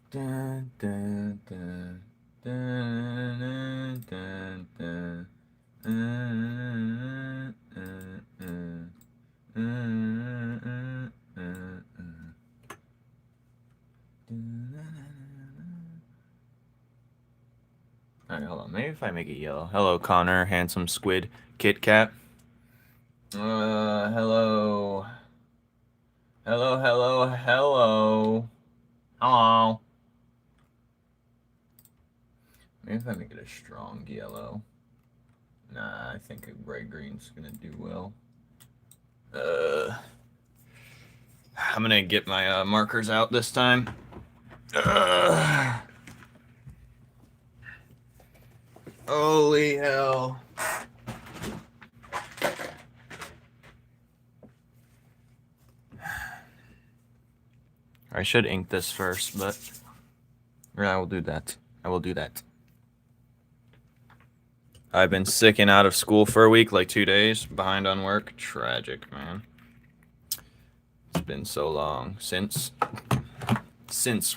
Dun, dun, dun, dun, dun, dun, Alright, hold on. Maybe if I make it yellow. Hello, Connor, handsome squid, Kit Kat. Hello. Hello, hello, hello. Hello. Maybe if I make it a strong yellow. Nah, I think a bright green's gonna do well. I'm gonna get my markers out this time. Holy hell. I should ink this first, but I will do that. I will do that. I've been sick and out of school for a week, like 2 days, behind on work. Tragic, man. It's been so long. Since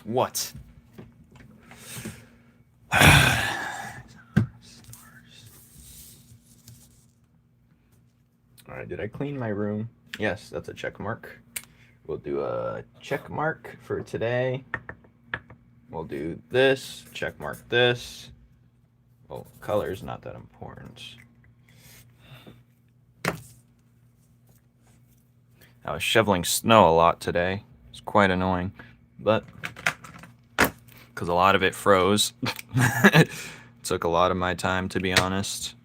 what? Alright, did I clean my room? Yes, that's a check mark. We'll do a check mark for today. We'll do this, check mark this. Well, color's not that important. I was shoveling snow a lot today. It's quite annoying, but because a lot of it froze. Took a lot of my time, to be honest.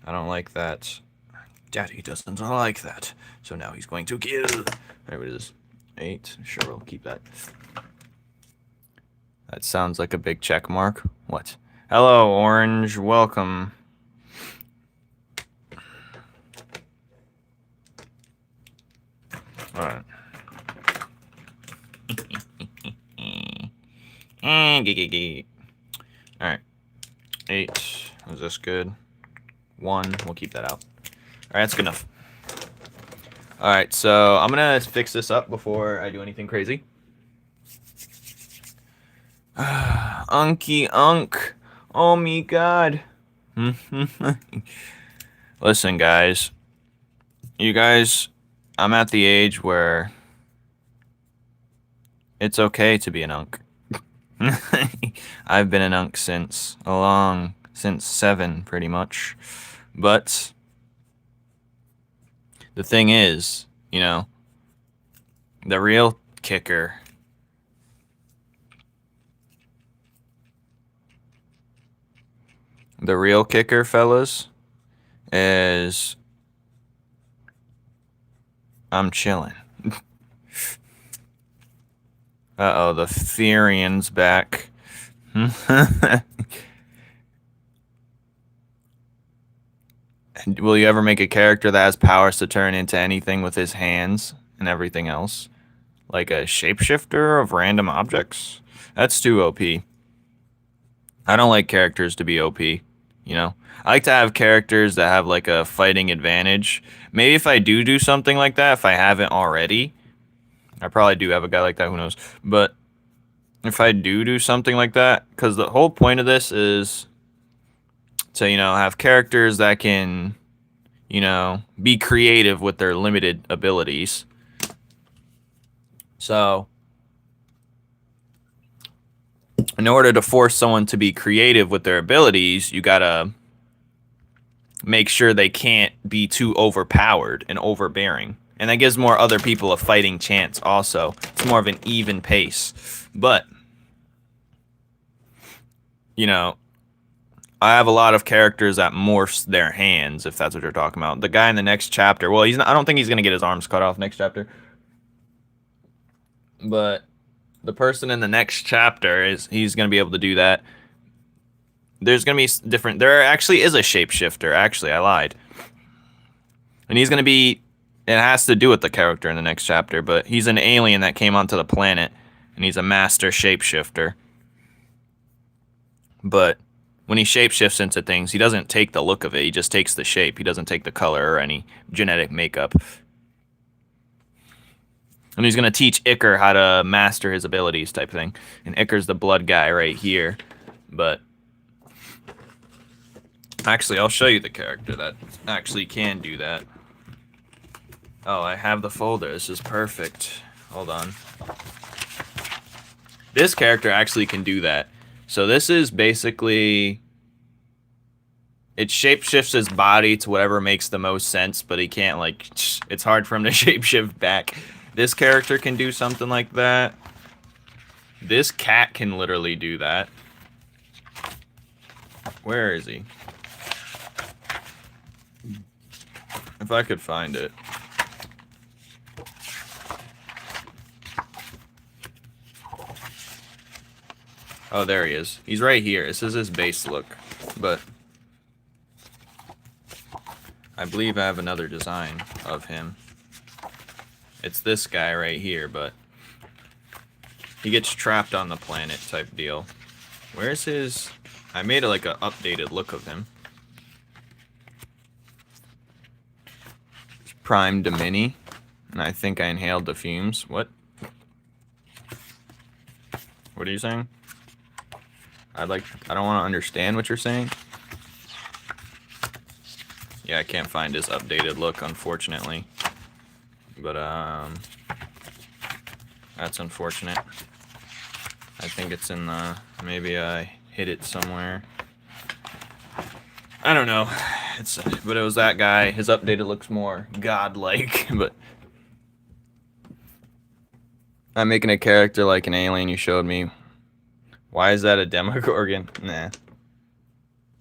I don't like that. Daddy doesn't like that. So now he's going to kill. Whatever it is. 8. Sure, we'll keep that. That sounds like a big check mark. What? Hello, Orange. Welcome. Alright. Alright. 8. Is this good? 1. We'll keep that out. Alright, that's good enough. Alright, so I'm gonna fix this up before I do anything crazy. Unky Unk. Oh me god. Listen, guys. You guys, I'm at the age where it's okay to be an unk. I've been an unk since 7, pretty much. But the thing is, you know, the real kicker fellas, is I'm chilling. Uh-oh, the Therian's back. Will you ever make a character that has powers to turn into anything with his hands and everything else? Like a shapeshifter of random objects? That's too OP. I don't like characters to be OP, you know? I like to have characters that have like a fighting advantage. Maybe if I do something like that, if I haven't already, I probably do have a guy like that, who knows? But if I do something like that, because the whole point of this is to, you know, have characters that can, you know, be creative with their limited abilities. So, in order to force someone to be creative with their abilities, you gotta make sure they can't be too overpowered and overbearing. And that gives more other people a fighting chance also. It's more of an even pace. But, you know, I have a lot of characters that morphs their hands, if that's what you're talking about. The guy in the next chapter, well, I don't think he's going to get his arms cut off next chapter. But the person in the next chapter, he's going to be able to do that. There's going to be different, there actually is a shapeshifter, actually, I lied. And he's going to be, it has to do with the character in the next chapter, but he's an alien that came onto the planet, and he's a master shapeshifter. But when he shapeshifts into things, he doesn't take the look of it, he just takes the shape. He doesn't take the color or any genetic makeup. And he's going to teach Iker how to master his abilities type thing. And Iker's the blood guy right here. But actually, I'll show you the character that actually can do that. Oh, I have the folder. This is perfect. Hold on. This character actually can do that. So this is basically... It shapeshifts his body to whatever makes the most sense, but he can't, like... It's hard for him to shapeshift back. This character can do something like that. This cat can literally do that. Where is he? If I could find it. Oh, there he is. He's right here. This is his base look. But I believe I have another design of him. It's this guy right here, but he gets trapped on the planet type deal. Where's his... I made it like an updated look of him. It's primed to mini, and I think I inhaled the fumes. What? What are you saying? I don't want to understand what you're saying. Yeah, I can't find his updated look, unfortunately. But, that's unfortunate. I think it's in the... Maybe I hid it somewhere. I don't know. But it was that guy. His updated looks more godlike, but... I'm making a character like an alien you showed me. Why is that a Demogorgon? Nah.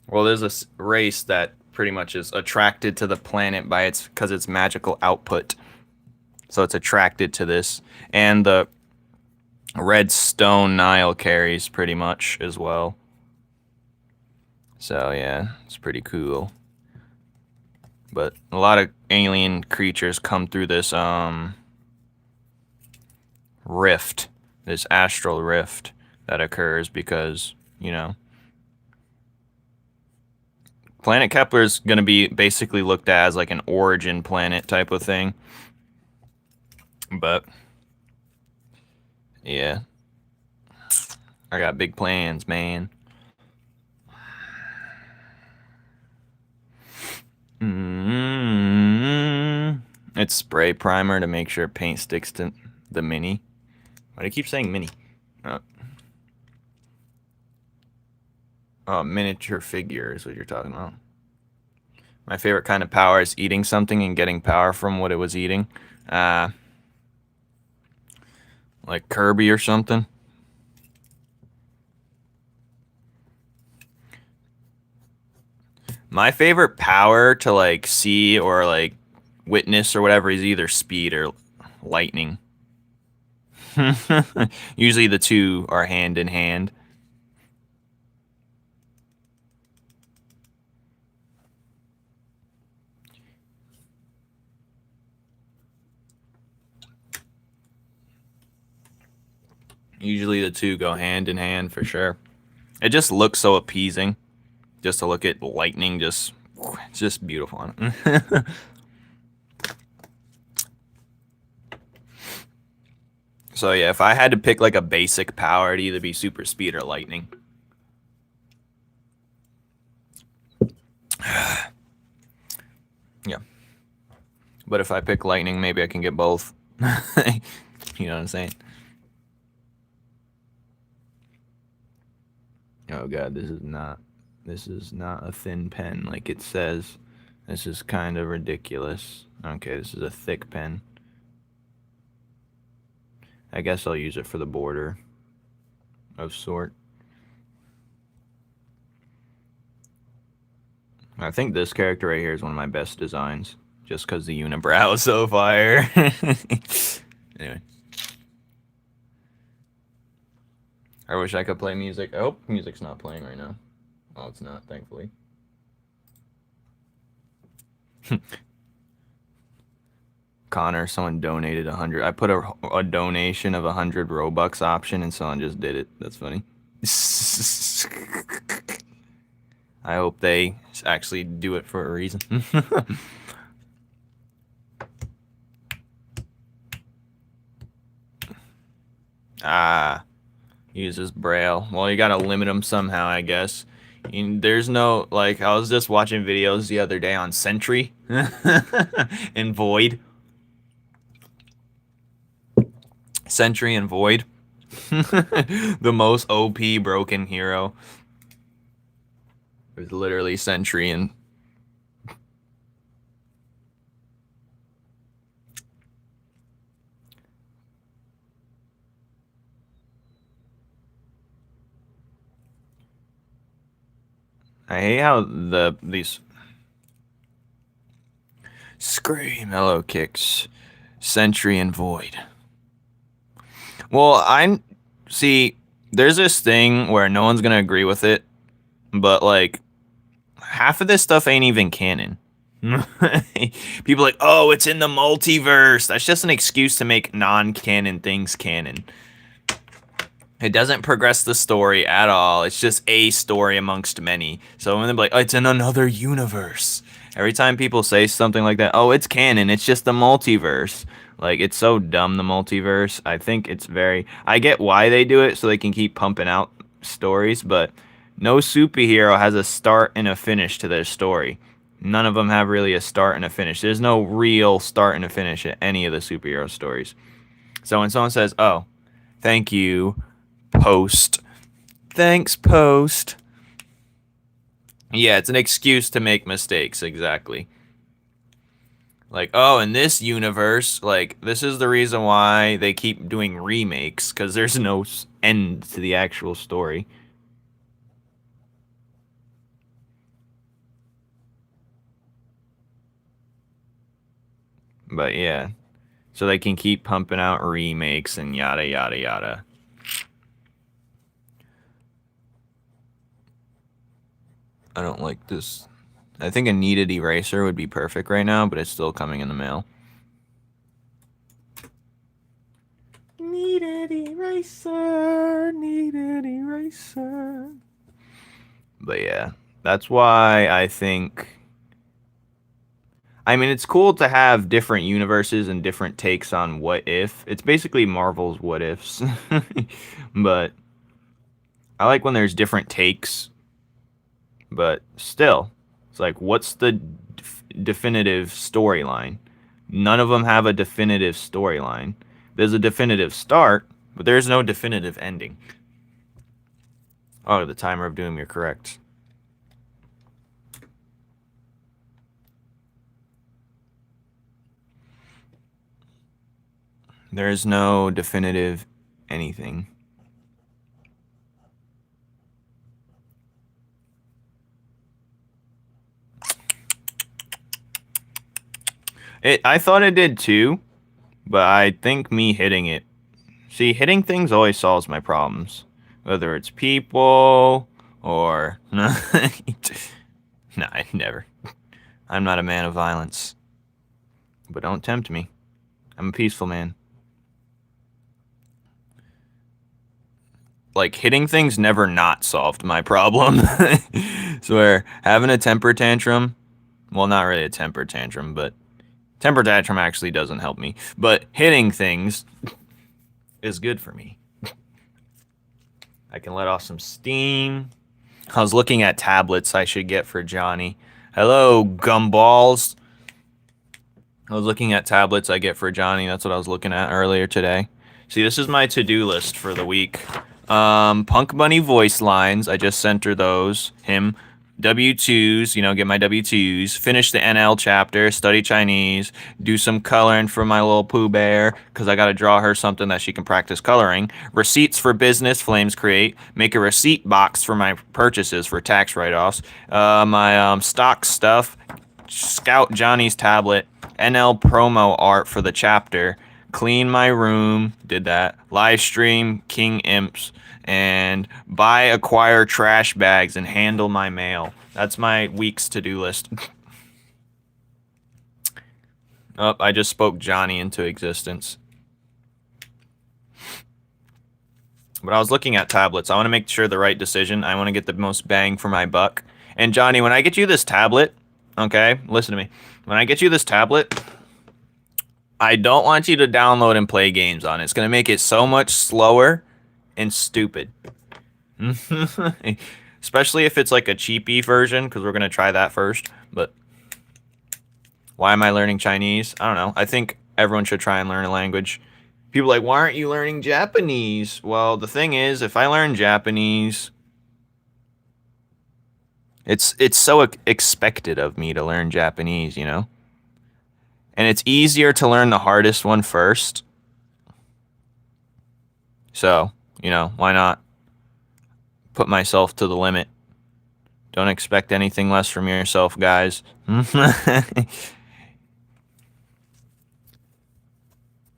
Well, there's a race that pretty much is attracted to the planet by because its magical output. So it's attracted to this. And the red stone Nile carries pretty much as well. So yeah, it's pretty cool. But a lot of alien creatures come through this rift, this astral rift that occurs because, you know, Planet Kepler is going to be basically looked at as like an origin planet type of thing. But, yeah. I got big plans, man. It's spray primer to make sure paint sticks to the mini. Why do I keep saying mini? Oh, miniature figure is what you're talking about. My favorite kind of power is eating something and getting power from what it was eating. Like Kirby or something. My favorite power to like see or like witness or whatever is either speed or lightning. Usually the two are hand in hand. Usually the two go hand in hand for sure. It just looks so appeasing. Just to look at lightning, it's just beautiful on it. So yeah, if I had to pick like a basic power, it'd either be super speed or lightning. Yeah. But if I pick lightning, maybe I can get both. You know what I'm saying? Oh god, this is not a thin pen like it says. This is kind of ridiculous. Okay, this is a thick pen. I guess I'll use it for the border of sort. I think this character right here is one of my best designs, just because the unibrow is so fire. Anyway. I wish I could play music. I hope music's not playing right now. Oh, it's not, thankfully. Connor, someone donated 100. I put a donation of 100 Robux option and someone just did it. That's funny. I hope they actually do it for a reason. Ah, uses Braille. Well, you gotta limit them somehow, I guess. There's no, like, I was just watching videos the other day on Sentry and Void. Sentry and Void. The most OP broken hero. It's literally Sentry and... I hate how these... Scream, hello kicks. Sentry and Void. Well, see, there's this thing where no one's gonna agree with it, but like half of this stuff ain't even canon. People are like, oh, it's in the multiverse. That's just an excuse to make non-canon things canon. It doesn't progress the story at all. It's just a story amongst many. So when they're like, oh, it's in another universe. Every time people say something like that, oh, it's canon. It's just the multiverse. Like, it's so dumb, the multiverse. I think it's very... I get why they do it, so they can keep pumping out stories, but no superhero has a start and a finish to their story. None of them have really a start and a finish. There's no real start and a finish at any of the superhero stories. So when someone says, oh, thank you, Post. Thanks, Post. Yeah, it's an excuse to make mistakes, exactly. Like, oh, in this universe, like, this is the reason why they keep doing remakes, because there's no end to the actual story. But yeah, so they can keep pumping out remakes and yada, yada, yada. I don't like this. I think a kneaded eraser would be perfect right now, but it's still coming in the mail. Kneaded eraser, kneaded eraser. But yeah, that's why I think... I mean, it's cool to have different universes and different takes on what if. It's basically Marvel's what ifs. But I like when there's different takes. But still, it's like, what's the definitive storyline? None of them have a definitive storyline. There's a definitive start, but there's no definitive ending. Oh, the timer of doom, you're correct. There's no definitive anything. I thought it did too, but I think me hitting it. See, hitting things always solves my problems. Whether it's people or... Nah, never. I'm not a man of violence. But don't tempt me. I'm a peaceful man. Like, hitting things never not solved my problem. Swear, having a temper tantrum... Well, not really a temper tantrum, but... Temper tantrum actually doesn't help me. But hitting things is good for me. I can let off some steam. I was looking at tablets I should get for Johnny. Hello, gumballs. I was looking at tablets I get for Johnny. That's what I was looking at earlier today. See, this is my to-do list for the week. Punk Bunny voice lines. I just sent her those. Him. W2s, get my W2s, finish the NL chapter, study Chinese, do some coloring for my little Pooh Bear, because I got to draw her something that she can practice coloring. Receipts for business, FlamesCreate, make a receipt box for my purchases for tax write-offs. My stock stuff, scout Johnny's tablet, NL promo art for the chapter, clean my room, did that, live stream King Imps, and acquire trash bags and handle my mail. That's my week's to-do list. Oh, I just spoke Johnny into existence. But I was looking at tablets. I want to make sure the right decision. I want to get the most bang for my buck. And Johnny, when I get you this tablet, okay, listen to me. When I get you this tablet, I don't want you to download and play games on it. It's gonna make it so much slower and stupid. Especially if it's like a cheapy version, because we're gonna try that first. But why am I learning Chinese? I don't know. I think everyone should try and learn a language. People are like, why aren't you learning Japanese? Well, the thing is, if I learn Japanese, it's so expected of me to learn Japanese, you know? And it's easier to learn the hardest one first. So, you know, why not put myself to the limit? Don't expect anything less from yourself, guys.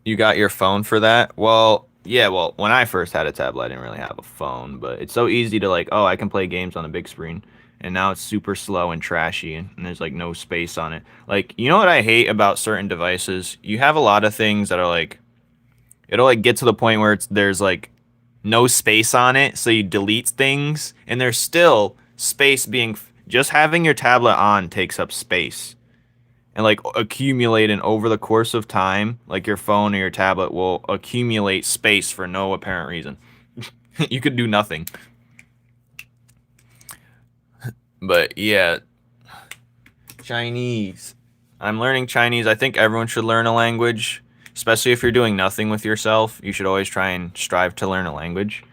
You got your phone for that? Well, yeah, well, when I first had a tablet, I didn't really have a phone, but it's so easy to like, oh, I can play games on a big screen. And now it's super slow and trashy and there's like no space on it. Like, you know what I hate about certain devices? You have a lot of things that are like it'll like get to the point where there's like no space on it, so you delete things and there's still space being just having your tablet on takes up space and like accumulate and over the course of time, like your phone or your tablet will accumulate space for no apparent reason. You could do nothing. But yeah, Chinese. I'm learning Chinese. I think everyone should learn a language, especially if you're doing nothing with yourself. You should always try and strive to learn a language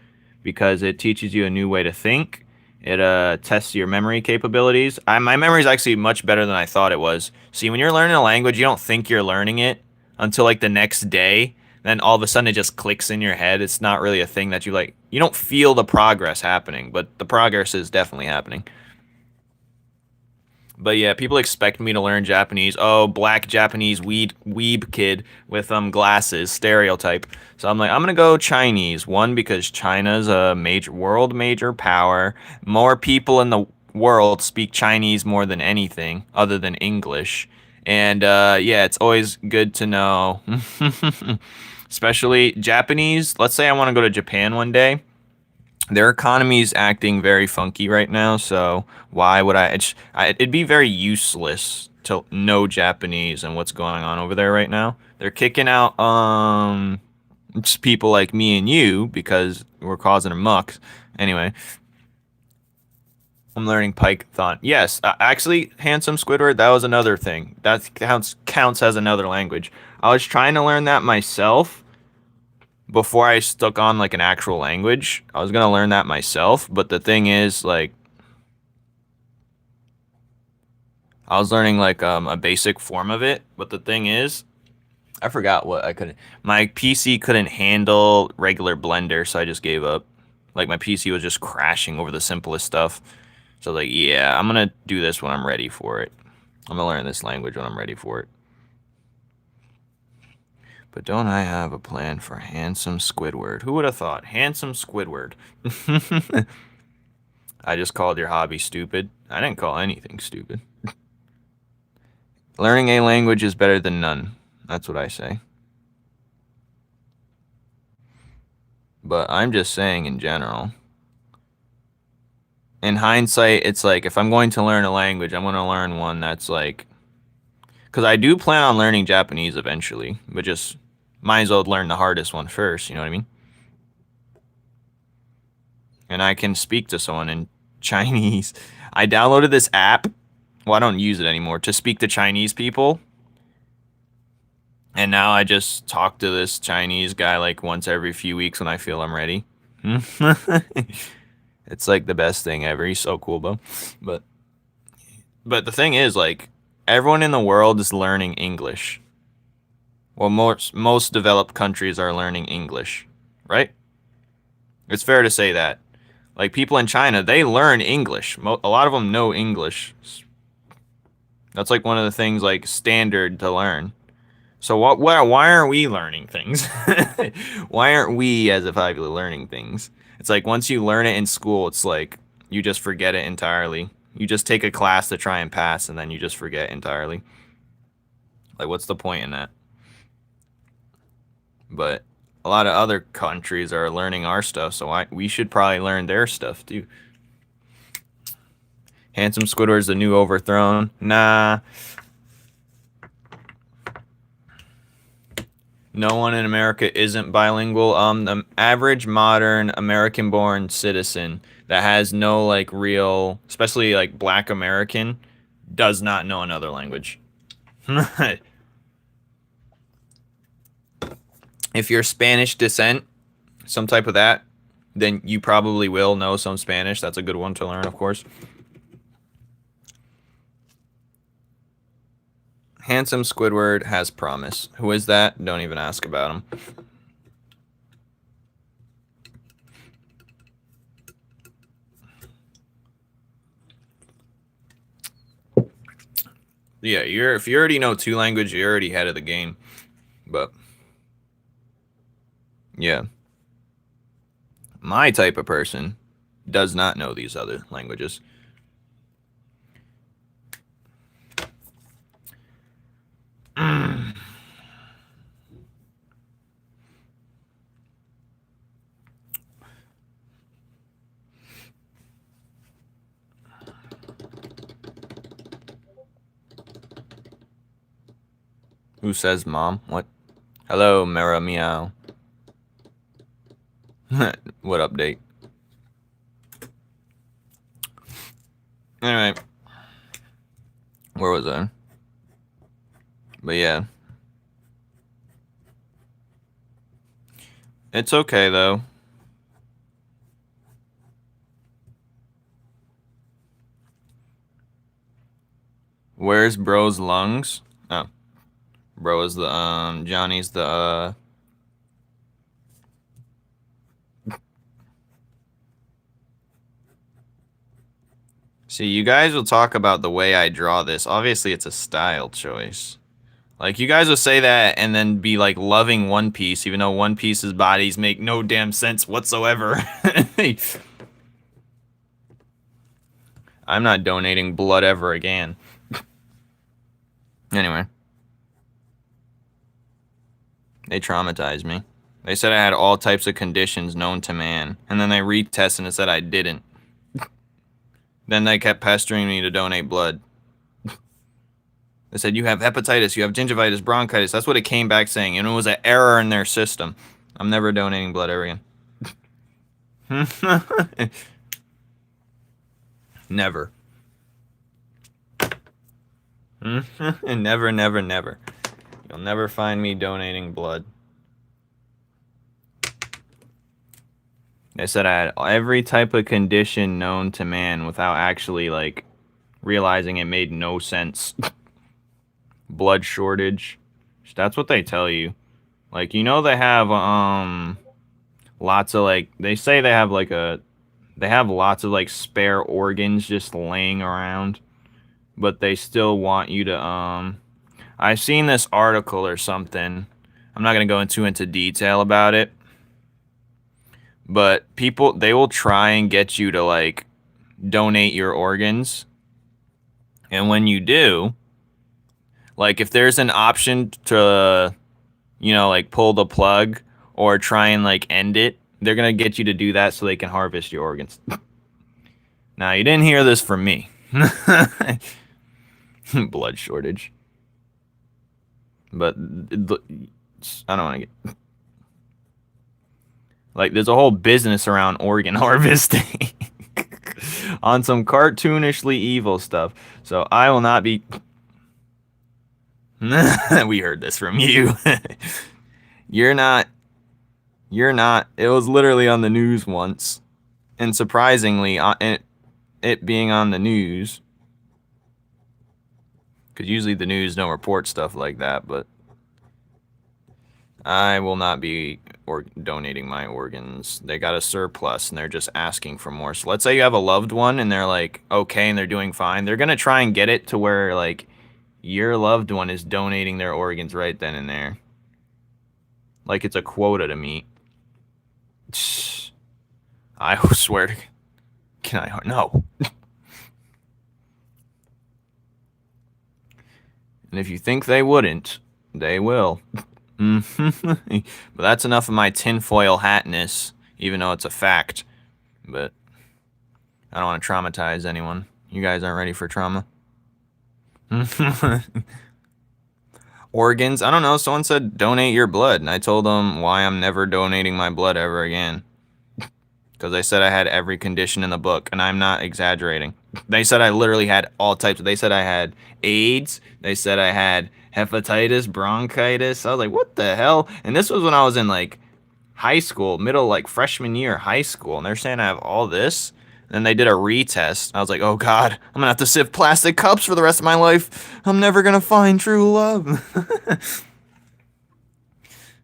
because it teaches you a new way to think. It tests your memory capabilities. My memory is actually much better than I thought it was. See, when you're learning a language, you don't think you're learning it until like the next day. Then all of a sudden it just clicks in your head. It's not really a thing that you like. You don't feel the progress happening, but the progress is definitely happening. But yeah, people expect me to learn Japanese. Oh, black Japanese weeb kid with glasses, stereotype. So I'm like, I'm gonna go Chinese. One, because China's a major power. More people in the world speak Chinese more than anything other than English. And yeah, it's always good to know. Especially Japanese. Let's say I want to go to Japan one day. Their economy is acting very funky right now, so why would it'd be very useless to know Japanese and what's going on over there right now. They're kicking out just people like me and you because we're causing a muck. Anyway, I'm learning Python. Yes, actually, handsome Squidward, that was another thing. That counts as another language. I was trying to learn that myself before I stuck on like an actual language. I was gonna learn that myself, but the thing is, like, I was learning like a basic form of it. But the thing is, I forgot what I couldn't. My PC couldn't handle regular Blender, so I just gave up. Like my PC was just crashing over the simplest stuff. So like, yeah, I'm gonna do this when I'm ready for it. I'm gonna learn this language when I'm ready for it. But don't I have a plan for handsome Squidward? Who would have thought? Handsome Squidward. I just called your hobby stupid. I didn't call anything stupid. Learning a language is better than none. That's what I say. But I'm just saying in general. In hindsight, it's like if I'm going to learn a language, I'm going to learn one that's like. Because I do plan on learning Japanese eventually, but just might as well learn the hardest one first, you know what I mean? And I can speak to someone in Chinese. I downloaded this app. Well, I don't use it anymore to speak to Chinese people. And now I just talk to this Chinese guy like once every few weeks when I feel I'm ready. It's like the best thing ever. He's so cool, though. But the thing is, like, everyone in the world is learning English. Well, most developed countries are learning English, right? It's fair to say that. Like people in China, they learn English. A lot of them know English. That's like one of the things like standard to learn. So why aren't we learning things? Why aren't we as a populace learning things? It's like once you learn it in school, it's like you just forget it entirely. You just take a class to try and pass and then you just forget entirely. Like what's the point in that? But a lot of other countries are learning our stuff, so we should probably learn their stuff too. Handsome Squidward's the new overthrown. Nah. No one in America isn't bilingual. The average modern American-born citizen that has no like real, especially like Black American, does not know another language. If you're Spanish descent, some type of that, then you probably will know some Spanish. That's a good one to learn, of course. Handsome Squidward has promise. Who is that? Don't even ask about him. Yeah, if you already know 2 languages, you're already ahead of the game. But yeah, my type of person does not know these other languages. Who says mom? What? Hello, Mara Meow. What update? Alright. Where was I? But yeah. It's okay, though. Where's bro's lungs? Oh. Bro is the, Johnny's the, See, you guys will talk about the way I draw this. Obviously, it's a style choice. Like, you guys will say that and then be, like, loving One Piece, even though One Piece's bodies make no damn sense whatsoever. I'm not donating blood ever again. Anyway. They traumatized me. They said I had all types of conditions known to man, and then they retested and said I didn't. Then they kept pestering me to donate blood. They said, you have hepatitis, you have gingivitis, bronchitis. That's what it came back saying, and it was an error in their system. I'm never donating blood ever again. Never. Never, never, never. You'll never find me donating blood. They said I had every type of condition known to man without actually, like, realizing it made no sense. Blood shortage. That's what they tell you. Like, you know, they have, lots of, like, they say they have, like, they have lots of, like, spare organs just laying around. But they still want you to, I've seen this article or something. I'm not going to go into detail about it. But people, they will try and get you to, like, donate your organs. And when you do, like, if there's an option to, you know, like, pull the plug or try and, like, end it, they're going to get you to do that so they can harvest your organs. Now, you didn't hear this from me. Blood shortage. But I don't want to get... Like, there's a whole business around organ harvesting. On some cartoonishly evil stuff. So I will not be... We heard this from you. You're not... It was literally on the news once. And surprisingly, it being on the news... Because usually the news don't report stuff like that, but... I will not be donating my organs. They got a surplus and they're just asking for more. So let's say you have a loved one and they're like okay and they're doing fine. They're gonna try and get it to where like your loved one is donating their organs right then and there. Like it's a quota to meet. I swear to... Can I... No. And if you think they wouldn't, they will. But that's enough of my tinfoil hatness, even though it's a fact. But I don't want to traumatize anyone. You guys aren't ready for trauma. Organs. I don't know. Someone said donate your blood, and I told them why I'm never donating my blood ever again. Because they said I had every condition in the book, and I'm not exaggerating. They said I literally had all types. They said I had AIDS. They said I had hepatitis, bronchitis. I was like, what the hell? And this was when I was in like high school, like freshman year high school, and they're saying I have all this. And then they did a retest. I was like, oh god, I'm gonna have to sift plastic cups for the rest of my life. I'm never gonna find true love.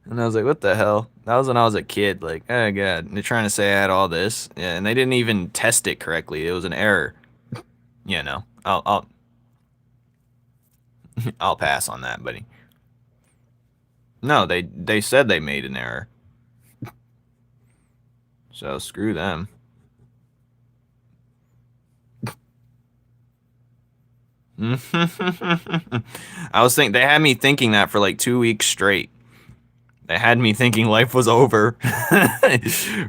And I was like, what the hell? That was when I was a kid. Like, oh god, they're trying to say I had all this. Yeah, and they didn't even test it correctly. It was an error. You know, I'll pass on that, buddy. No, they said they made an error. So screw them. I was they had me thinking that for like 2 weeks straight. They had me thinking life was over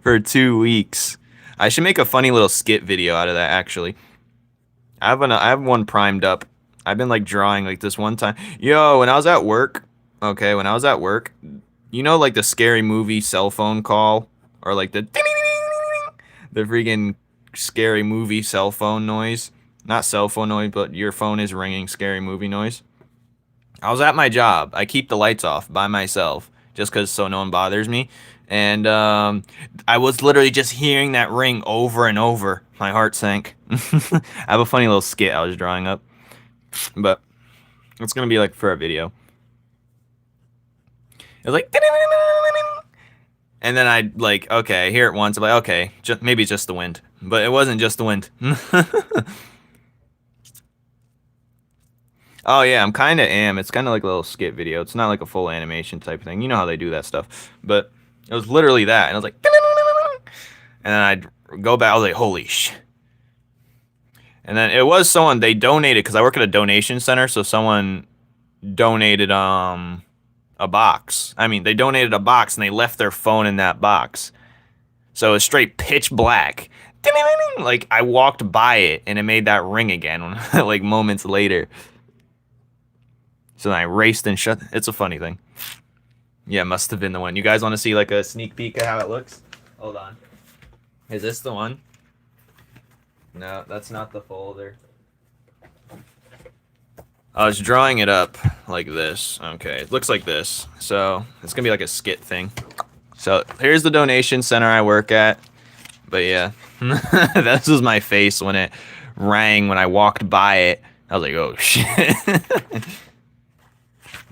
for 2 weeks. I should make a funny little skit video out of that, actually. I have one primed up. I've been like drawing like this one time. Yo, when I was at work, okay, when I was at work, you know like the scary movie cell phone call or like the freaking scary movie cell phone noise. Not cell phone noise, but your phone is ringing scary movie noise. I was at my job. I keep the lights off by myself just because so no one bothers me. And I was literally just hearing that ring over and over. My heart sank. I have a funny little skit I was drawing up. But it's going to be like for a video. It was like... And then I'd like, okay, I hear it once. I'm like, okay, maybe it's just the wind. But it wasn't just the wind. Oh yeah, I'm kind of am. It's kind of like a little skit video. It's not like a full animation type thing. You know how they do that stuff. But it was literally that. And I was like... And then I'd go back. I was like, holy sh... And then it was someone, they donated, because I work at a donation center, so someone donated a box. I mean, they donated a box, and they left their phone in that box. So it was straight pitch black. Like, I walked by it, and it made that ring again, like, moments later. So then I raced and shut... It's a funny thing. Yeah, must have been the one. You guys want to see, like, a sneak peek of how it looks? Hold on. Is this the one? No, that's not the folder. I was drawing it up like this. Okay, it looks like this. So it's gonna be like a skit thing. So here's the donation center I work at. But yeah, this was my face when it rang when I walked by it. I was like, oh shit.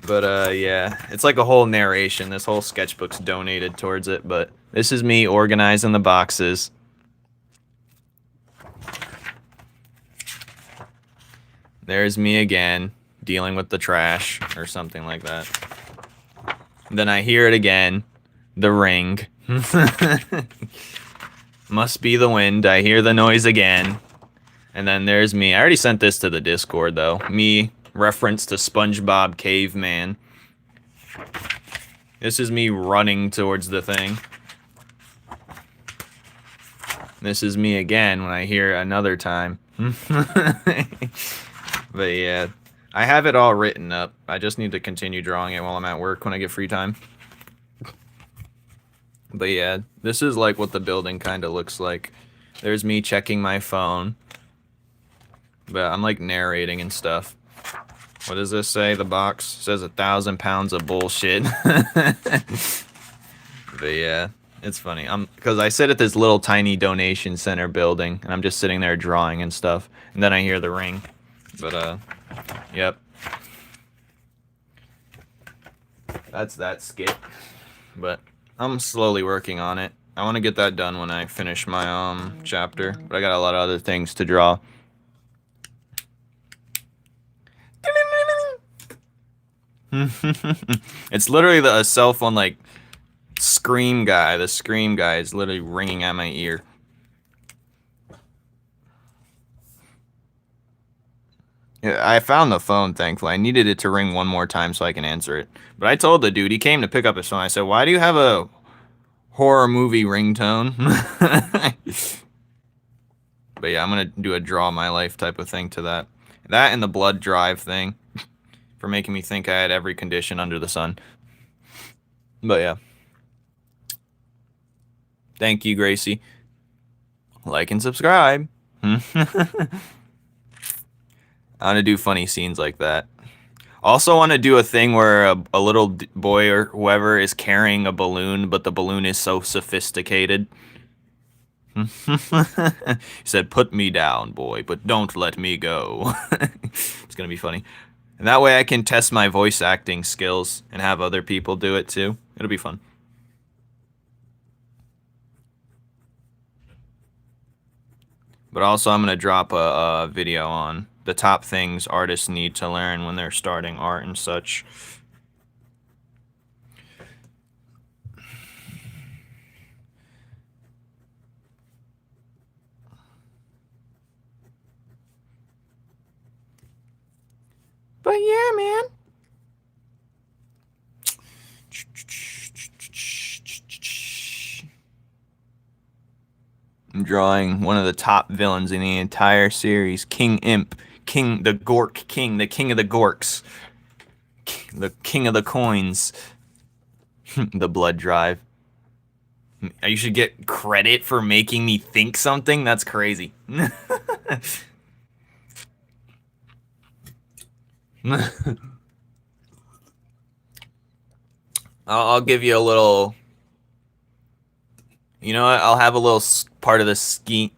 But yeah, it's like a whole narration. This whole sketchbook's donated towards it. But this is me organizing the boxes. There's me again, dealing with the trash, or something like that. Then I hear it again, the ring. Must be the wind, I hear the noise again. And then there's me. I already sent this to the Discord, though. Me, reference to SpongeBob Caveman. This is me running towards the thing. This is me again when I hear another time. But yeah, I have it all written up. I just need to continue drawing it while I'm at work when I get free time. But yeah, this is like what the building kind of looks like. There's me checking my phone. But I'm like narrating and stuff. What does this say? The box says 1,000 pounds of bullshit. But yeah, it's funny. Because I sit at this little tiny donation center building, and I'm just sitting there drawing and stuff. And then I hear the ring. But, yep. That's that skit. But I'm slowly working on it. I want to get that done when I finish my, chapter. But I got a lot of other things to draw. It's literally a cell phone, like, scream guy. The scream guy is literally ringing at my ear. Yeah, I found the phone, thankfully. I needed it to ring one more time so I can answer it. But I told the dude, he came to pick up his phone. I said, why do you have a horror movie ringtone? But yeah, I'm going to do a draw my life type of thing to that. That and the blood drive thing. for making me think I had every condition under the sun. But yeah. Thank you, Gracie. Like and subscribe. I want to do funny scenes like that. Also want to do a thing where a little boy or whoever is carrying a balloon, but the balloon is so sophisticated. He said, "Put me down, boy, but don't let me go." It's gonna be funny. And that way I can test my voice acting skills and have other people do it too. It'll be fun. But also I'm gonna drop a video on the top things artists need to learn when they're starting art and such. But yeah, man. I'm drawing one of the top villains in the entire series, King Imp, King the Gork King, the king of the Gorks, the king of the coins, the blood drive. You should get credit for making me think something? That's crazy. I'll give you a little. You know what? I'll have a little part of the scheme.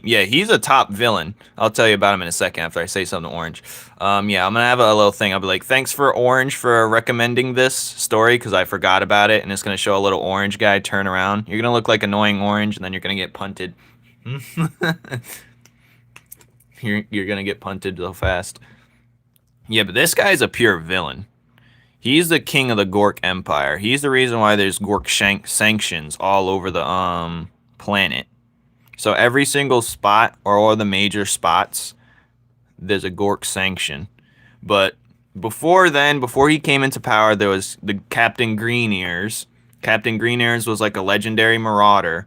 Yeah, he's a top villain. I'll tell you about him in a second after I say something to Orange. Yeah, I'm gonna have a little thing. I'll be like, thanks for Orange for recommending this story because I forgot about it, and it's gonna show a little orange guy turn around. You're gonna look like annoying Orange, and then you're gonna get punted. You're gonna get punted so fast. Yeah, but this guy's a pure villain. He's the king of the Gork Empire. He's the reason why there's Gork sanctions all over the planet. So every single spot or all the major spots, there's a Gork sanction. But before then, before he came into power, there was the Captain Green Ears. Captain Green Ears was like a legendary marauder,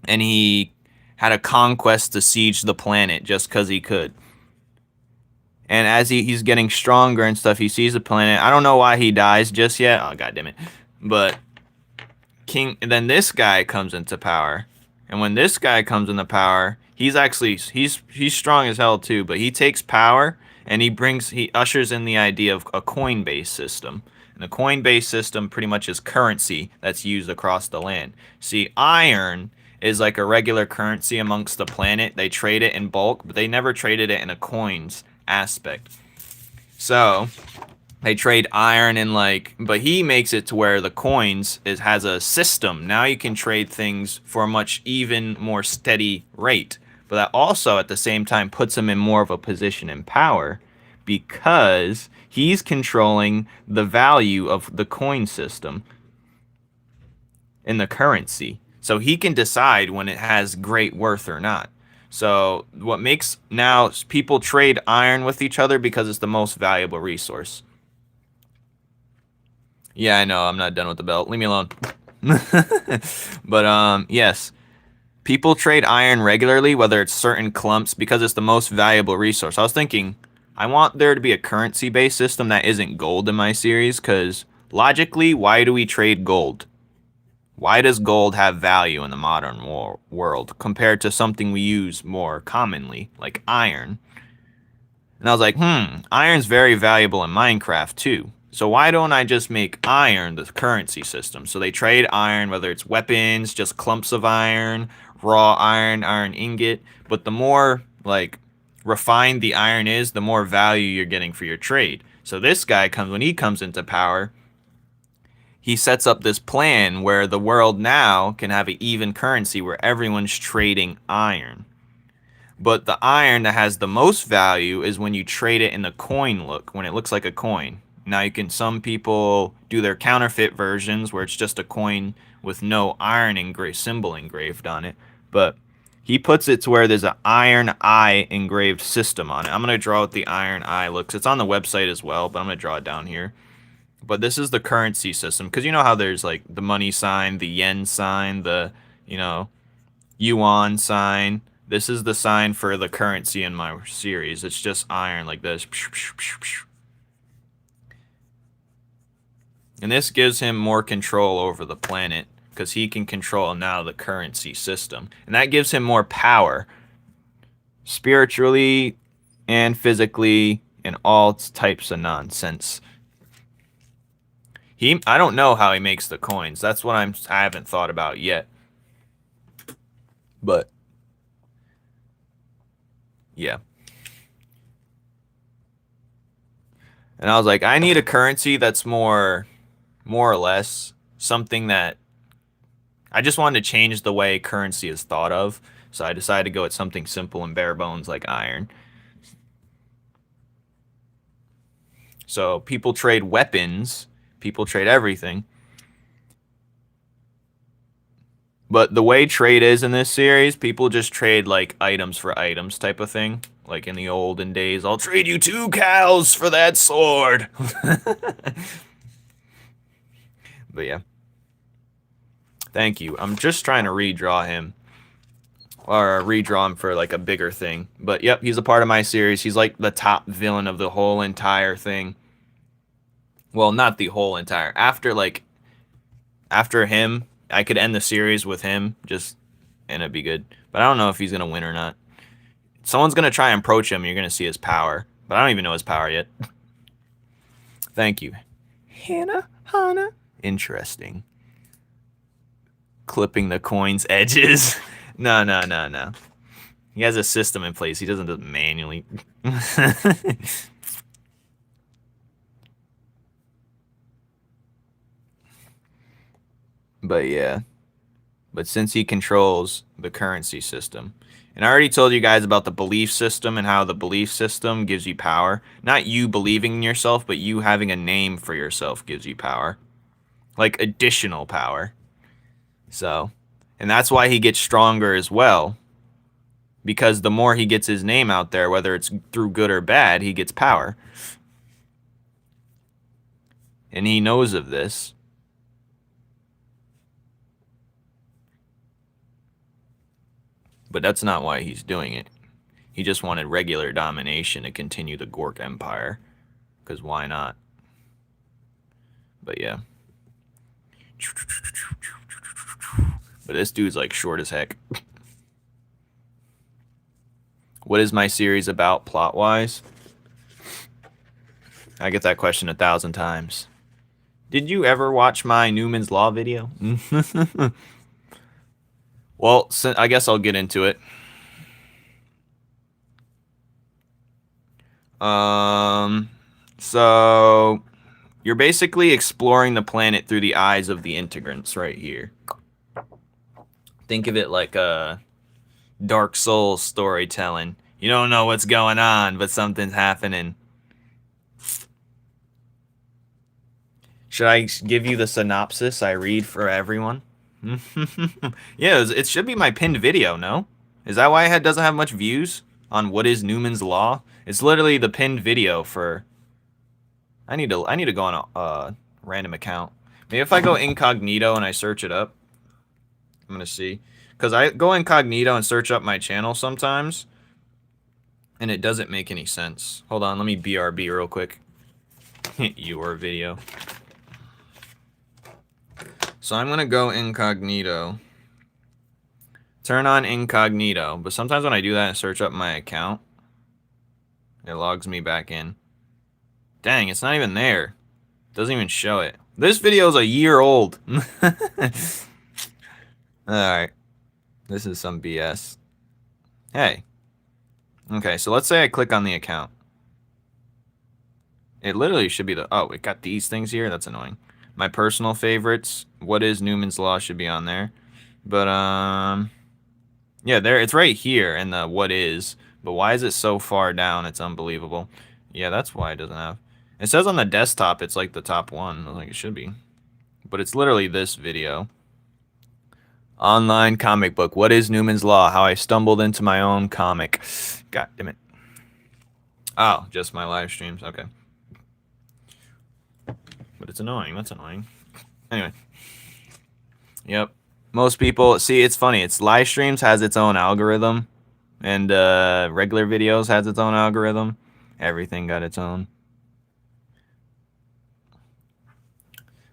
and he had a conquest to siege the planet just because he could. And as he's getting stronger and stuff, he sees the planet. I don't know why he dies just yet. Oh, god damn it. But then this guy comes into power. And when this guy comes into power, he's strong as hell too, but he takes power and he ushers in the idea of a coin-based system. And the coin-based system pretty much is currency that's used across the land. See, iron is like a regular currency amongst the planet. They trade it in bulk, but they never traded it in a coins aspect. So they trade iron and but he makes it to where the coins has a system. Now you can trade things for a much even more steady rate. But that also at the same time puts him in more of a position in power because he's controlling the value of the coin system in the currency. So he can decide when it has great worth or not. So what makes now people trade iron with each other because it's the most valuable resource. Yeah, I know. I'm not done with the belt. Leave me alone. But yes. People trade iron regularly, whether it's certain clumps, because it's the most valuable resource. I was thinking, I want there to be a currency-based system that isn't gold in my series, because logically, why do we trade gold? Why does gold have value in the modern world compared to something we use more commonly, like iron? And I was like, iron's very valuable in Minecraft too. So why don't I just make iron the currency system? So they trade iron, whether it's weapons, just clumps of iron, raw iron, iron ingot. But the more refined the iron is, the more value you're getting for your trade. So this guy when he comes into power, he sets up this plan where the world now can have an even currency where everyone's trading iron. But the iron that has the most value is when you trade it in the coin look, when it looks like a coin. Now some people do their counterfeit versions where it's just a coin with no iron symbol engraved on it. But he puts it to where there's an iron eye engraved system on it. I'm going to draw what the iron eye looks. It's on the website as well, but I'm going to draw it down here. But this is the currency system, because you know how there's the money sign, the yen sign, the yuan sign. This is the sign for the currency in my series. It's just iron like this. And this gives him more control over the planet because he can control now the currency system. And that gives him more power spiritually and physically and all types of nonsense. I don't know how he makes the coins. That's what I haven't thought about yet. But yeah. And I was like, I need a currency that's more or less something that I just wanted to change the way currency is thought of. So I decided to go with something simple and bare bones like iron. So people trade weapons, people trade everything. But the way trade is in this series, people just trade like items for items type of thing. Like in the olden days, I'll trade you 2 cows for that sword. But yeah. Thank you. I'm just trying to redraw him. Or redraw him for like a bigger thing. But yep, he's a part of my series. He's like the top villain of the whole entire thing. Well, not the whole entire. After him, I could end the series with him, and it'd be good. But I don't know if he's gonna win or not. Someone's gonna try and approach him, and you're gonna see his power. But I don't even know his power yet. Thank you. Hana. Interesting. Clipping the coin's edges. No. He has a system in place. He doesn't do it manually. But yeah. But since he controls the currency system, and I already told you guys about the belief system and how the belief system gives you power. Not you believing in yourself, but you having a name for yourself gives you power. Like additional power. So, and that's why he gets stronger as well. Because the more he gets his name out there, whether it's through good or bad, he gets power. And he knows of this. But that's not why he's doing it. He just wanted regular domination to continue the Gork Empire. Because why not? But yeah. But this dude's like short as heck. What is my series about plot-wise? I get that question 1,000 times. Did you ever watch my Numen's Law video? Well, I guess I'll get into it. So you're basically exploring the planet through the eyes of the integrants right here. Think of it like a Dark Souls storytelling. You don't know what's going on, but something's happening. Should I give you the synopsis I read for everyone? Yeah, it should be my pinned video, no? Is that why it doesn't have much views on what is Numen's Law? It's literally the pinned video for... I need to go on a random account. Maybe if I go incognito and I search it up, I'm gonna see. Because I go incognito and search up my channel sometimes, and it doesn't make any sense. Hold on, let me BRB real quick. Your video. So I'm gonna go incognito. Turn on incognito. But sometimes when I do that and search up my account, it logs me back in. Dang, it's not even there. Doesn't even show it. This video is a year old. Alright. This is some BS. Hey. Okay, so let's say I click on the account. It literally should be the... Oh, it got these things here? That's annoying. My personal favorites. What is Numen's Law should be on there. But, yeah, there. It's right here in the what is. But why is it so far down? It's unbelievable. Yeah, that's why it doesn't have... It says on the desktop it's like the top one. I think it should be. But it's literally this video. Online comic book. What is Numen's Law? How I stumbled into my own comic. God damn it. Oh, just my live streams. Okay. But it's annoying. That's annoying. Anyway. Yep. Most people... See, it's funny. It's live streams has its own algorithm. And regular videos has its own algorithm. Everything got its own.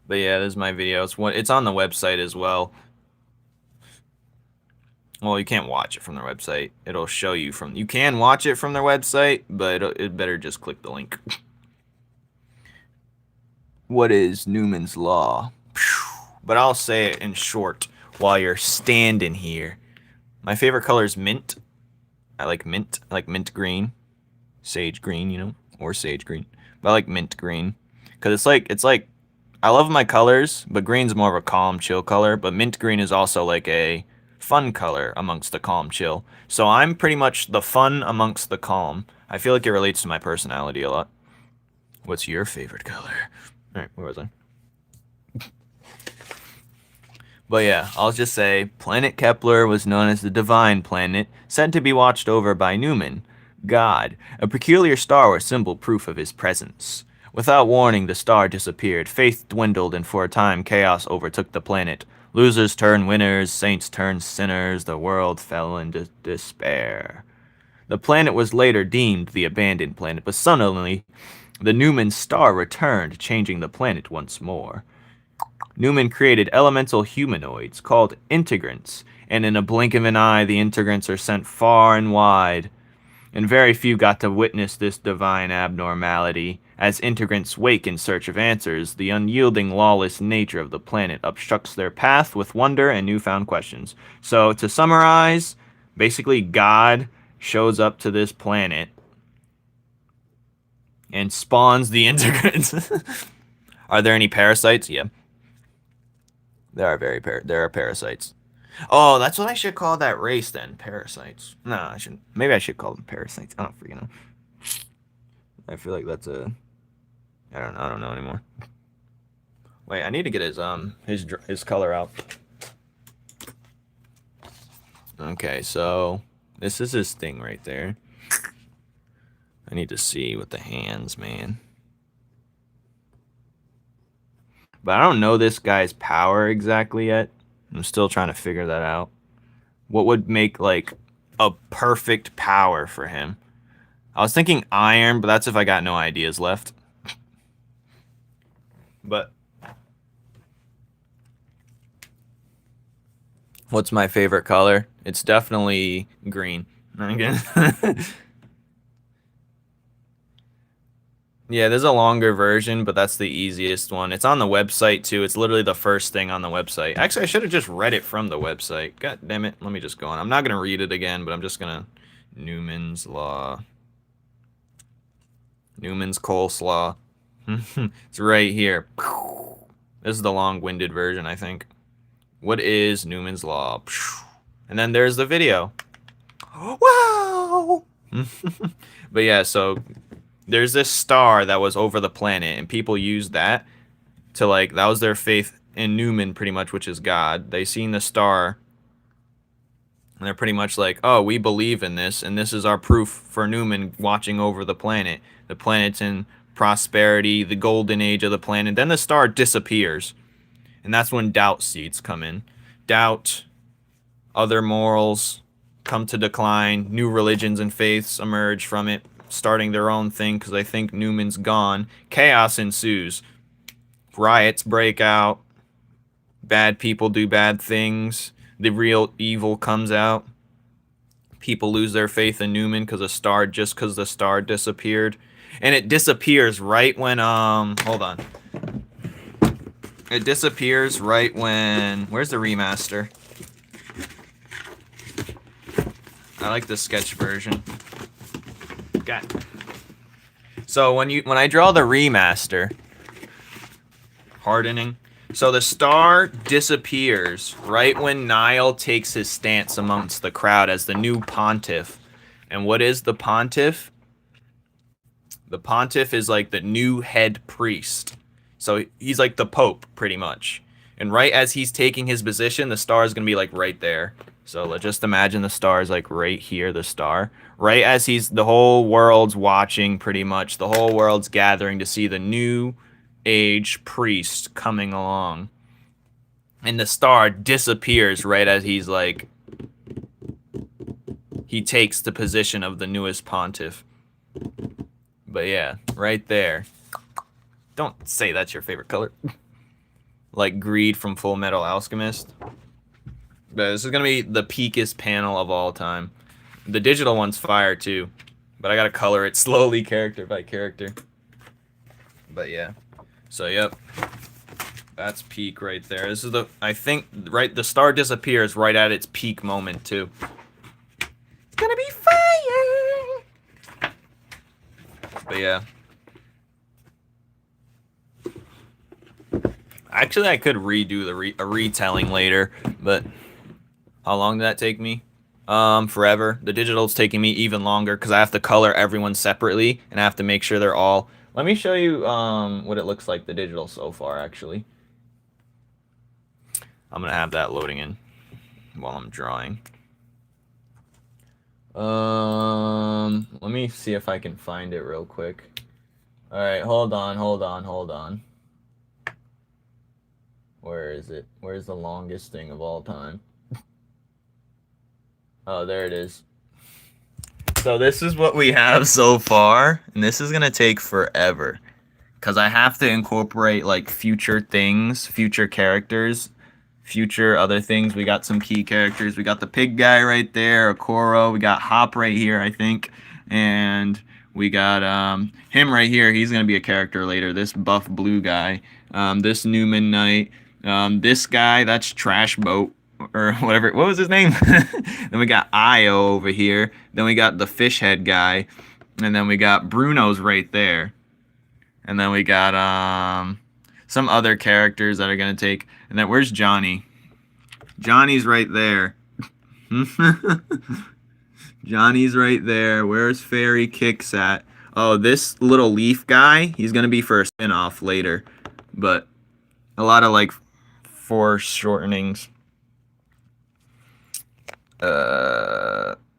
But yeah, this is my video. It's on the website as well. Well, you can't watch it from their website. It'll show you from. You can watch it from their website, but it better just click the link. What is Numen's law? But I'll say it in short while you're standing here. My favorite color is mint. I like mint. I like mint green, sage green, you know, or sage green. But I like mint green because it's like I love my colors, but green's more of a calm, chill color. But mint green is also like a fun color amongst the calm, chill. So I'm pretty much the fun amongst the calm. I feel like it relates to my personality a lot. What's your favorite color? All right, where was I? But yeah, I'll just say Planet Kepler was known as the Divine Planet, said to be watched over by Numen, God, a peculiar star or symbol proof of his presence. Without warning, the star disappeared, faith dwindled, and for a time chaos overtook the planet. Losers turned winners, saints turned sinners, the world fell into despair. The planet was later deemed the abandoned planet, but suddenly the Numen star returned, changing the planet once more. Numen created elemental humanoids called integrants, and in a blink of an eye, the integrants are sent far and wide. And very few got to witness this divine abnormality. As integrants wake in search of answers, the unyielding, lawless nature of the planet obstructs their path with wonder and newfound questions. So, to summarize, basically, God shows up to this planet and spawns the integrants. Are there any parasites? Yeah. There are parasites. Oh, that's what I should call that race then. Parasites. No, I shouldn't. Maybe I should call them parasites. I don't freaking know. I feel like that's a. I don't know anymore. Wait, I need to get his color out. Okay, so this is his thing right there. I need to see with the hands, man. But I don't know this guy's power exactly yet. I'm still trying to figure that out. What would make like a perfect power for him? I was thinking iron, but that's if I got no ideas left. But what's my favorite color? It's definitely green. Yeah, there's a longer version, but that's the easiest one. It's on the website too. It's literally the first thing on the website. Actually, I should have just read it from the website. God damn it. Let me just go on. I'm not going to read it again, but I'm just going to... Numen's Law. Numen's Coleslaw. It's right here. This is the long-winded version, I think. What is Numen's Law? And then there's the video. Wow! But yeah, so... There's this star that was over the planet, and people used that to, like, that was their faith in Numen, pretty much, which is God. They seen the star, and they're pretty much like, oh, we believe in this, and this is our proof for Numen watching over the planet. The planet's in prosperity, the golden age of the planet. Then the star disappears, and that's when doubt seeds come in. Doubt, other morals come to decline, new religions and faiths emerge from it, starting their own thing because they think Numen's gone. Chaos ensues. Riots break out. Bad people do bad things. The real evil comes out. People lose their faith in Numen because the star disappeared. And it disappears right when, hold on. It disappears right when, where's the remaster? I like the sketch version. God. So when I draw the remaster, hardening, so the star disappears right when Nile takes his stance amongst the crowd as the new pontiff. And what is the pontiff? The pontiff is like the new head priest. So he's like the pope, pretty much. And right as he's taking his position, the star is going to be like right there. So let's just imagine the star is like right here, the star. Right as the whole world's watching, pretty much. The whole world's gathering to see the new age priest coming along. And the star disappears right as he's like... He takes the position of the newest pontiff. But yeah, right there. Don't say that's your favorite color. like Greed from Full Metal Alchemist. But this is gonna be the peakest panel of all time. The digital one's fire too, but I gotta color it slowly, character by character. But yeah, so yep, that's peak right there. This is the, I think, right, the star disappears right at its peak moment too. It's gonna be fire. But yeah. Actually, I could redo a retelling later, but how long did that take me? Forever. The digital's taking me even longer because I have to color everyone separately and I have to make sure they're all. Let me show you what it looks like the digital so far. Actually, I'm gonna have that loading in while I'm drawing. Let me see if I can find it real quick. All right, hold on. Where is it? Where's the longest thing of all time? Oh, there it is. So this is what we have so far, and this is gonna take forever, because I have to incorporate like future things, future characters, future other things. We got some key characters. We got the pig guy right there, Okoro. We got Hop right here, I think, and we got him right here. He's gonna be a character later. This buff blue guy, this Numen Knight, this guy. That's Trash Boat or whatever. What was his name? Then we got Io over here. Then we got the fish head guy, and then we got Bruno's right there. And then we got some other characters that are gonna take. And then where's Johnny? Johnny's right there. Johnny's right there. Where's Fairy Kicks at? Oh, this little leaf guy, he's gonna be for a spin-off later. But a lot of like foreshortenings.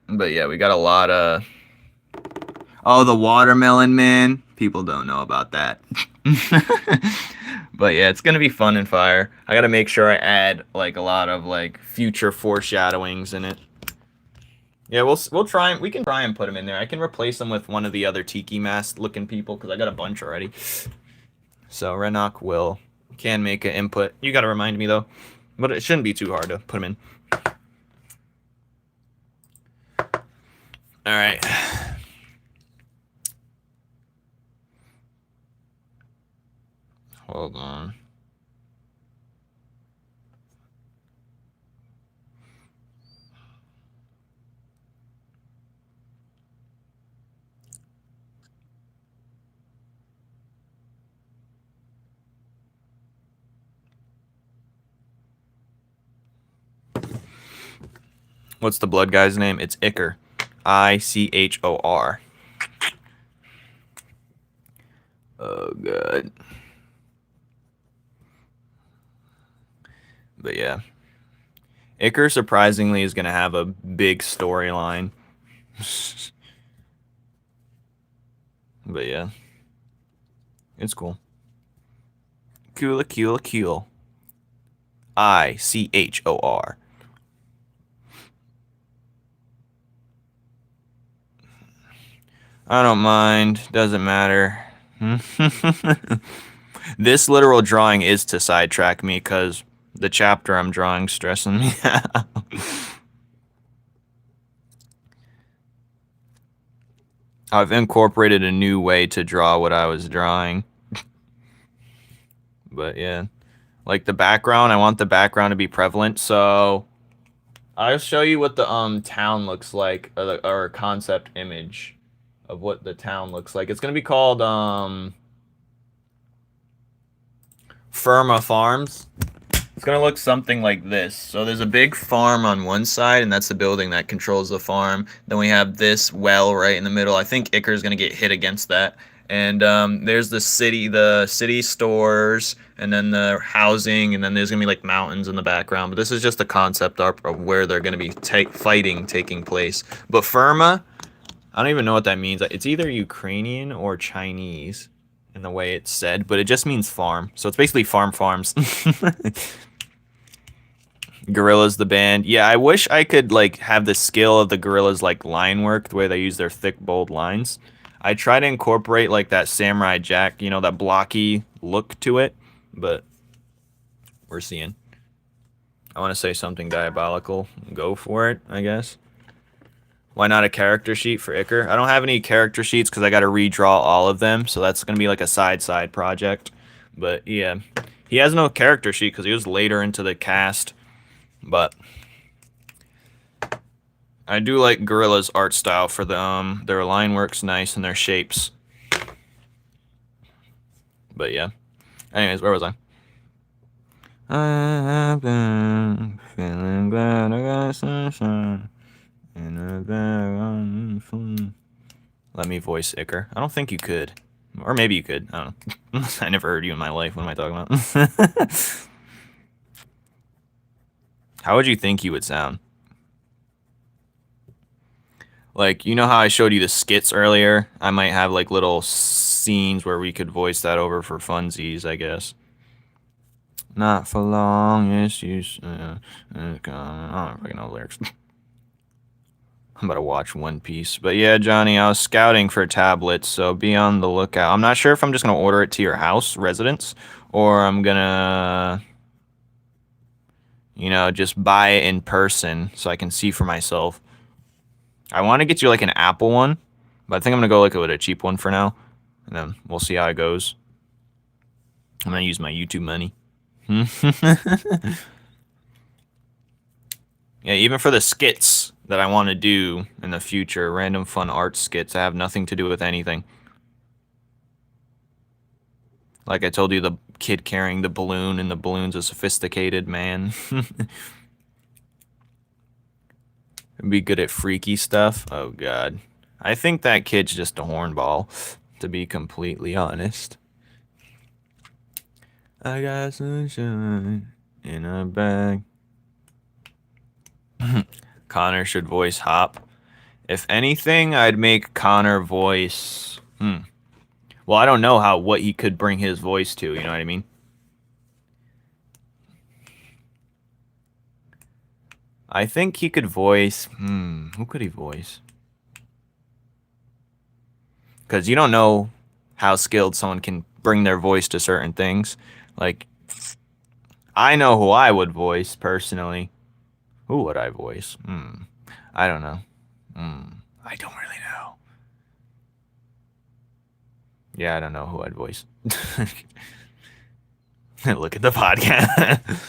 But yeah, we got a lot of. Oh, the Watermelon Man. People don't know about that. But yeah, it's gonna be fun and fire. I gotta make sure I add like a lot of like future foreshadowings in it. Yeah, we'll try. We can try and put them in there. I can replace them with one of the other Tiki Mask looking people because I got a bunch already. So Renok can make an input. You gotta remind me though, but it shouldn't be too hard to put them in. All right. Hold on. What's the blood guy's name? It's Ichor. Ichor. Oh, God. But yeah. Ichor surprisingly is going to have a big storyline. But yeah. It's cool. Cool. Ichor. I don't mind. Doesn't matter. This literal drawing is to sidetrack me because the chapter I'm drawing stressing me out. I've incorporated a new way to draw what I was drawing. But yeah. Like the background, I want the background to be prevalent, so I'll show you what the town looks like, or concept image of what the town looks like. It's gonna be called Firma Farms. It's gonna look something like this. So there's a big farm on one side, and that's the building that controls the farm. Then we have this well right in the middle. I think Ichor's gonna get hit against that. And there's the city stores, and then the housing, and then there's gonna be like mountains in the background. But this is just a concept art of where they're gonna be fighting taking place. But Firma, I don't even know what that means. It's either Ukrainian or Chinese in the way it's said, but it just means farm. So it's basically farms. Gorillaz the band. Yeah, I wish I could like have the skill of the Gorillaz like line work, the way they use their thick, bold lines. I try to incorporate like that Samurai Jack, you know, that blocky look to it, but we're seeing. I want to say something diabolical. Go for it, I guess. Why not a character sheet for Iker? I don't have any character sheets because I got to redraw all of them, so that's going to be like a side project. But yeah, he has no character sheet because he was later into the cast. But I do like Gorilla's art style for the their line work's nice and their shapes. But yeah. Anyways, where was I? I've been feeling glad I got sunshine in a bag. Let me voice Iker. I don't think you could. Or maybe you could. I don't know. I never heard you in my life. What am I talking about? How would you think you would sound? Like, you know how I showed you the skits earlier? I might have like little scenes where we could voice that over for funsies, I guess. Not for long, it's you. I don't fucking know the lyrics. I'm about to watch One Piece. But yeah, Johnny, I was scouting for tablets, so be on the lookout. I'm not sure if I'm just going to order it to your house, residence, or I'm going to, you know, just buy it in person so I can see for myself. I want to get you like an Apple one, but I think I'm going to go like with a cheap one for now, and then we'll see how it goes. I'm going to use my YouTube money. Yeah, even for the skits that I want to do in the future, random fun art skits that have nothing to do with anything. Like I told you, the kid carrying the balloon, and the balloon's a sophisticated man. Be good at freaky stuff. Oh, God. I think that kid's just a hornball, to be completely honest. I got sunshine in a bag. Connor should voice Hop. If anything, I'd make Connor voice... Well, I don't know what he could bring his voice to, you know what I mean? I think he could voice... who could he voice? Because you don't know how skilled someone can bring their voice to certain things. Like, I know who I would voice, personally. Who would I voice? I don't know. I don't really know. Yeah, I don't know who I'd voice. Look at the podcast.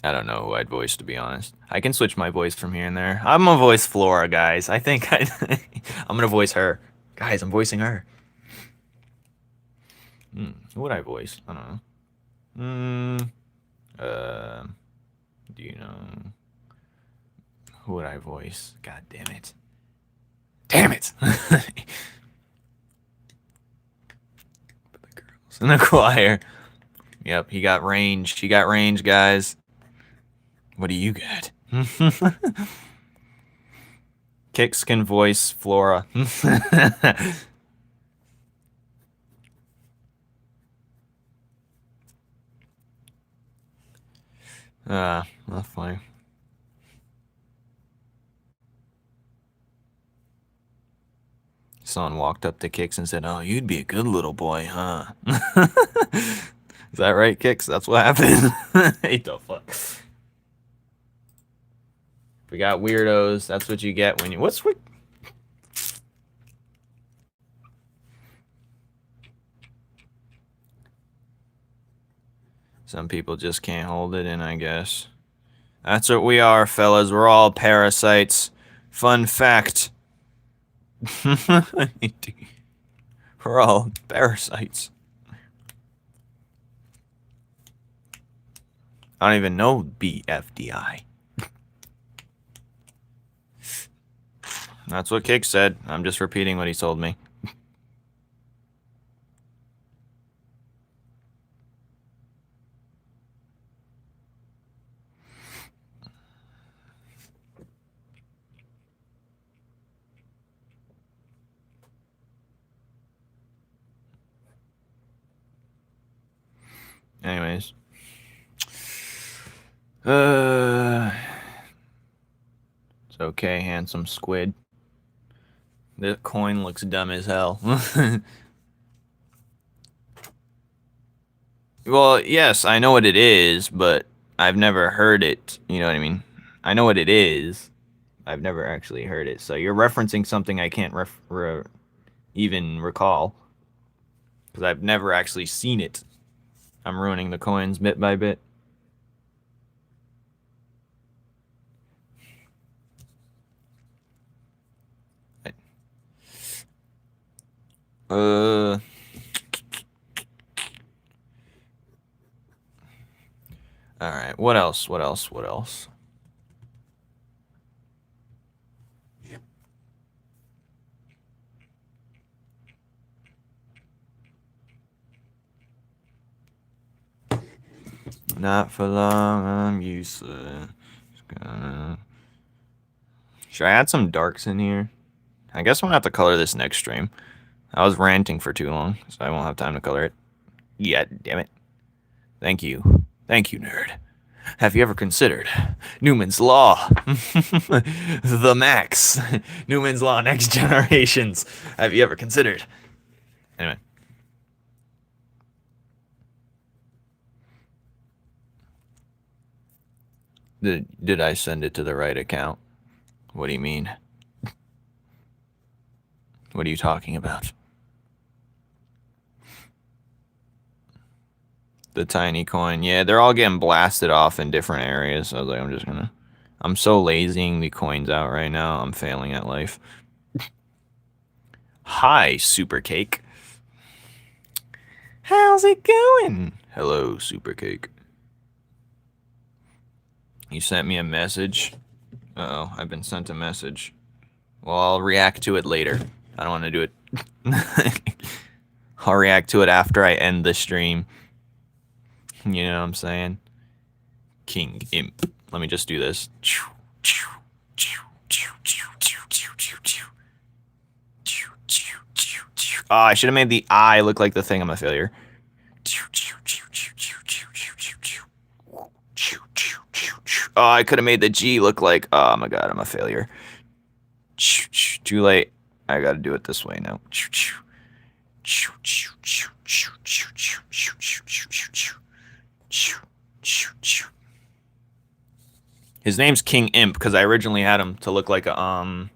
I don't know who I'd voice, to be honest. I can switch my voice from here and there. I'm gonna voice Flora, guys. I think I'm gonna voice her. Guys, I'm voicing her. Who would I voice? I don't know. Do you know? Who would I voice? God damn it. Damn it! The girls in the choir. Yep, he got range. He got range, guys. What do you got? Kix can voice Flora. That's funny. Someone walked up to Kix and said, "Oh, you'd be a good little boy, huh?" Is that right, Kix? That's what happened. What the fuck? We got weirdos. That's what you get when you... What's with... Some people just can't hold it in, I guess. That's what we are, fellas. We're all parasites. Fun fact. We're all parasites. I don't even know BFDI. That's what Kick said. I'm just repeating what he told me. Anyways. It's okay, handsome squid. The coin looks dumb as hell. Well, yes, I know what it is, but I've never heard it. You know what I mean? I know what it is. I've never actually heard it. So you're referencing something I can't even recall because I've never actually seen it. I'm ruining the coins bit by bit. Uh, all right. What else? What else? What else? Not for long, I'm useless. Should I add some darks in here? I guess I'm gonna have to color this next stream. I was ranting for too long, so I won't have time to color it. Yeah, damn it. Thank you. Thank you, nerd. Have you ever considered Newman's Law? The Max. Newman's Law Next Generations. Have you ever considered? Anyway. Did I send it to the right account? What do you mean? What are you talking about? The tiny coin. Yeah, they're all getting blasted off in different areas. I was like, I'm so lazying the coins out right now. I'm failing at life. Hi, Super Cake. How's it going? Hello, Super Cake. You sent me a message. Uh-oh, I've been sent a message. Well, I'll react to it later. I don't want to do it. I'll react to it after I end the stream. You know what I'm saying? King Imp. Let me just do this. Oh, I should have made the eye look like the thing. I'm a failure. Oh, I could have made the G look like. Oh my god, I'm a failure. Too late. I gotta do it this way now. His name's King Imp because I originally had him to look like a I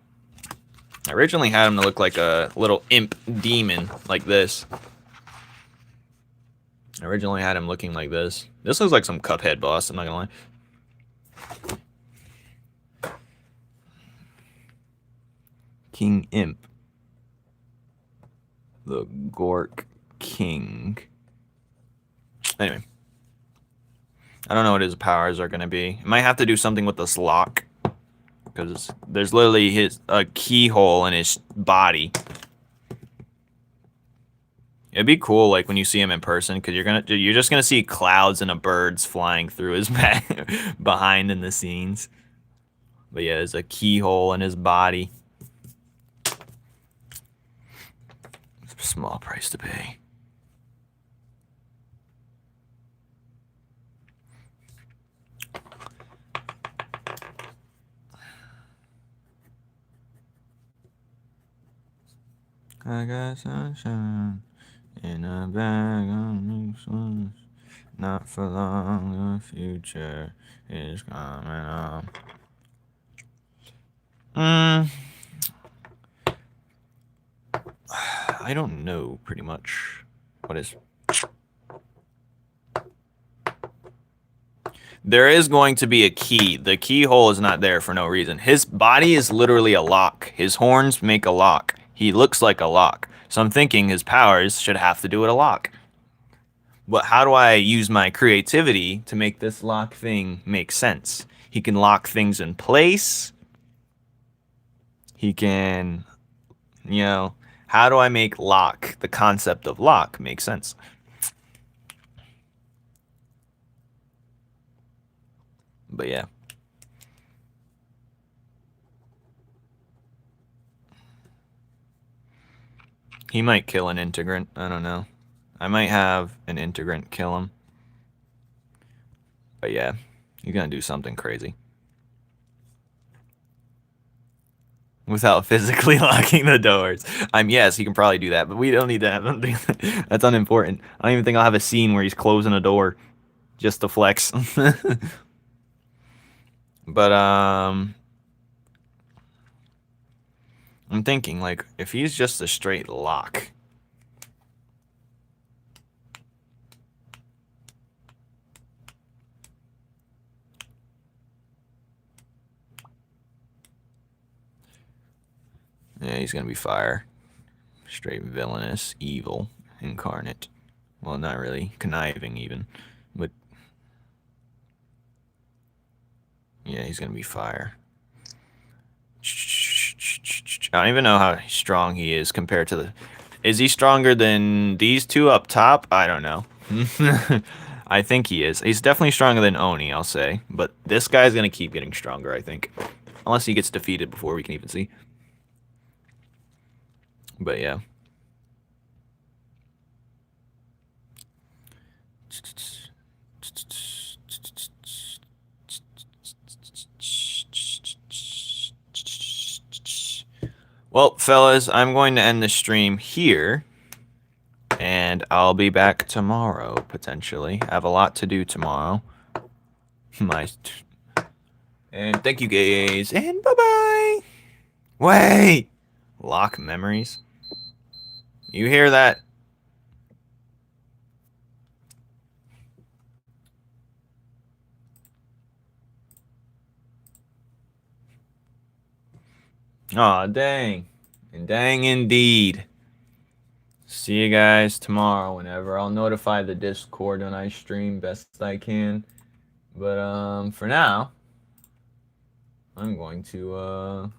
originally had him to look like a little imp demon like this. I originally had him looking like this. This looks like some Cuphead boss, I'm not gonna lie. King Imp. The Gork King. Anyway. I don't know what his powers are gonna be. It might have to do something with this lock. Because there's literally a keyhole in his body. It'd be cool, like when you see him in person, because you're just gonna see clouds and birds flying through his back, behind in the scenes. But yeah, there's a keyhole in his body. It's a small price to pay. I got sunshine in a bag of mixed ones. Not for long, the future is coming on. I don't know, pretty much. What is... There is going to be a key. The keyhole is not there for no reason. His body is literally a lock. His horns make a lock. He looks like a lock. So I'm thinking his powers should have to do with a lock. But how do I use my creativity to make this lock thing make sense? He can lock things in place. He can, you know, how do I make lock, the concept of lock, make sense? But yeah. He might kill an integrant. I don't know. I might have an integrant kill him. But yeah, you're gonna do something crazy. without physically locking the doors. Yes, he can probably do that, but we don't need that. I don't think that's unimportant. I don't even think I'll have a scene where he's closing a door just to flex. But I'm thinking like if he's just a straight lock. Yeah, he's gonna be fire. Straight villainous, evil, incarnate. Well, not really. Conniving, even. But, yeah, he's gonna be fire. I don't even know how strong he is compared to the... Is he stronger than these two up top? I don't know. I think he is. He's definitely stronger than Oni, I'll say. But this guy's gonna keep getting stronger, I think. Unless he gets defeated before we can even see. But, yeah. Well, fellas, I'm going to end the stream here, and I'll be back tomorrow, potentially. I have a lot to do tomorrow. And thank you, guys, and bye-bye. Wait! Lock memories? You hear that? Aw, dang. And dang indeed. See you guys tomorrow whenever. I'll notify the Discord when I stream best I can. But for now, I'm going to